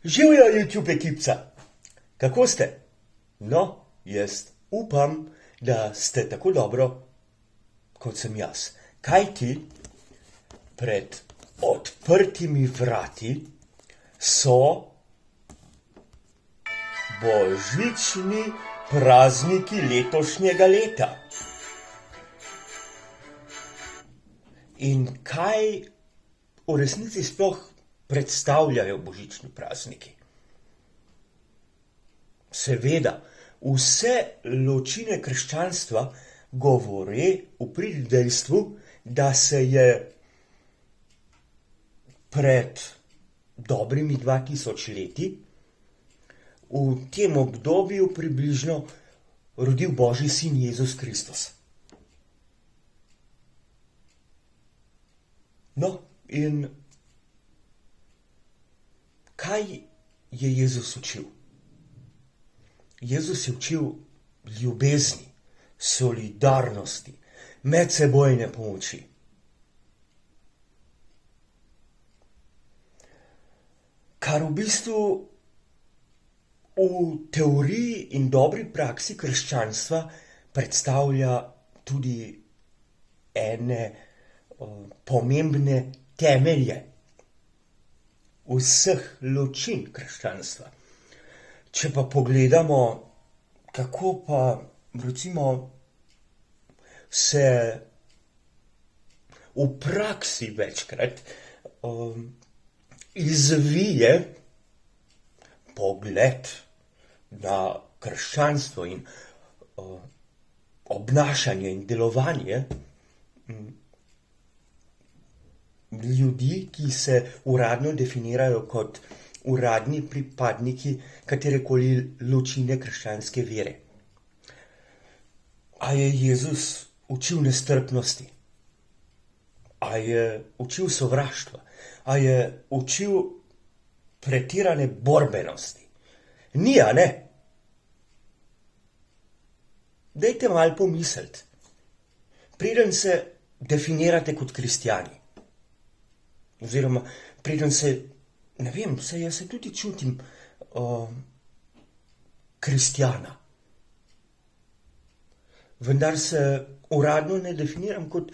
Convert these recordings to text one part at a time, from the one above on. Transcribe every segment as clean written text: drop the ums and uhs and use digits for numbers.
Živjo YouTube ekipca! Kako ste? No, jaz upam, da ste tako dobro, kot sem jaz. Kaj ti pred odprtimi vrati so božični prazniki letošnjega leta. In kaj v resnici sploh predstavljajo božični prazniki? Seveda, vse ločine krščanstva govore v prid dejstvu, da se je pred dobrimi 2000 leti v tem obdobju približno rodil Božji sin Jezus Kristus. No, in kaj je Jezus učil? Jezus je učil ljubezni, solidarnosti, medsebojne pomoči. Kar v bistvu v teoriji in dobri praksi krščanstva predstavlja tudi ene pomembne temelje vseh ločin krščanstva. Če pa pogledamo, kako pa recimo se v praksi večkrat izvije pogled na krščanstvo in obnašanje in delovanje ljudi, ki se uradno definirajo kot uradni pripadniki katerekoli ločine krščanske vere. A je Jezus učil nestrpnosti? A je učil sovraštva? A je učil pretirane borbenosti? Ni, a ne? Dajte malo pomisliti. Preden se definirate kot kristjani, oziroma preden se, ne vem, jaz se tudi čutim kristjana. Vendar se uradno ne definiram kot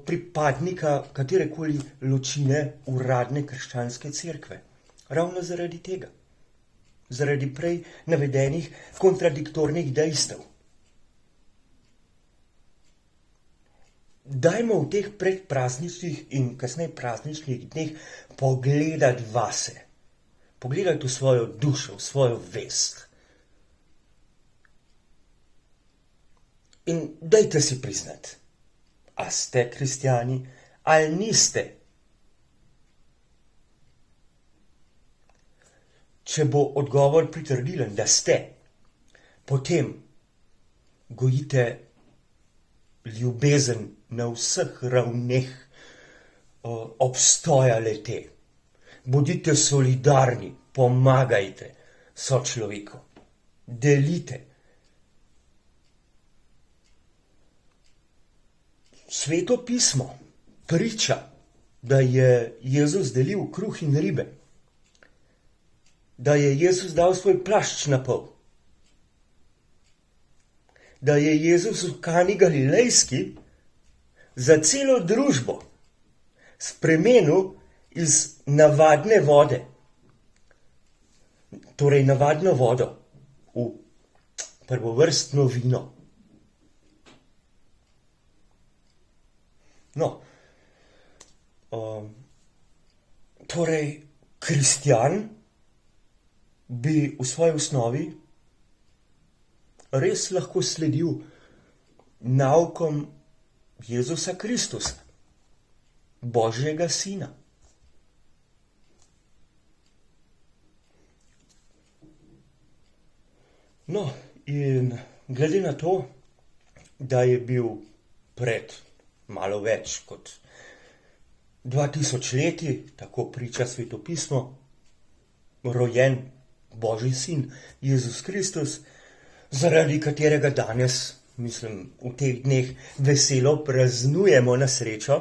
pripadnika katerekoli ločine uradne krščanske cerkve. Ravno zaradi tega. Zaradi prej navedenih kontradiktornih dejstev. Dajmo v teh predprazničnih in kasneje prazničnih dneh pogledati vase. Pogledati v svojo dušo, v svojo vest. In dajte si priznati, a ste kristjani ali niste. Če bo odgovor pritrdilen, da ste, potem gojite ljubezen na vseh ravneh obstoja le-te. Bodite solidarni, pomagajte sočloveku, delite. Sveto pismo priča, da je Jezus delil kruh in ribe, da je Jezus dal svoj plašč na pol, da je Jezus v Kani Galilejski za celo družbo spremenil iz navadne vode, torej navadno vodo, v prvovrstno vino. No, torej kristjan bi v svoji osnovi res lahko sledil naukom Jezusa Kristusa, Božjega sina. No, in glede na to, da je bil pred malo več kot 2000 leti, tako priča Sveto pismo, rojen Božji sin Jezus Kristus, zaradi katerega danes, mislim, v teh dneh veselo praznujemo na srečo.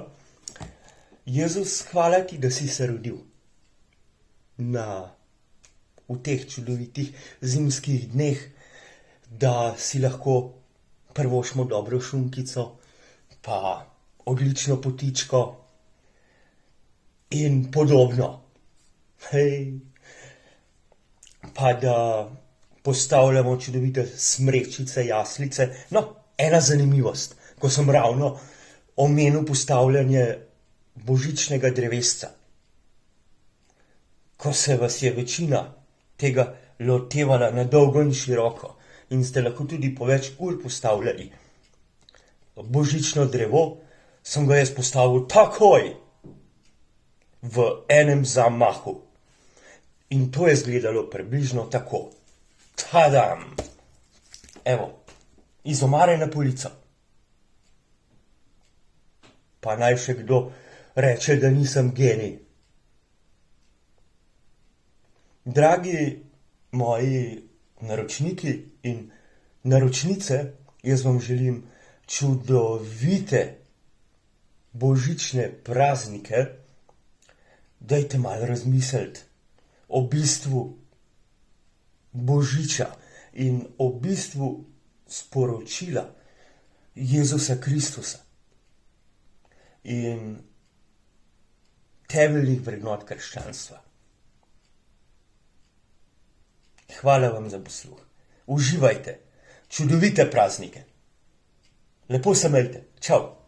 Jezus, hvala ti, da si se rodil na v teh čudovitih zimskih dneh, da si lahko privoščimo dobro šunkico, pa odlično potičko in podobno. Hej. Pa da postavljamo čudovite smrečice, jaslice. No, ena zanimivost, ko sem ravno omenil postavljanje božičnega drevesca. Ko se vas je večina tega lotevala na dolgo in široko in ste lahko tudi po več ur postavljali božično drevo, sem ga jaz postavil takoj v enem zamahu. In to je izgledalo približno tako. Tadam! Evo, iz omare na polico. Pa naj še kdo reče, da nisem genij. Dragi moji naročniki in naročnice, jaz vam želim čudovite božične praznike. Dajte malo razmisliti o bistvu Božiča in o bistvu sporočila Jezusa Kristusa in temeljnih vrednot krščanstva. Hvala vam za posluh. Uživajte, čudovite praznike. Lepo se imejte. Čau.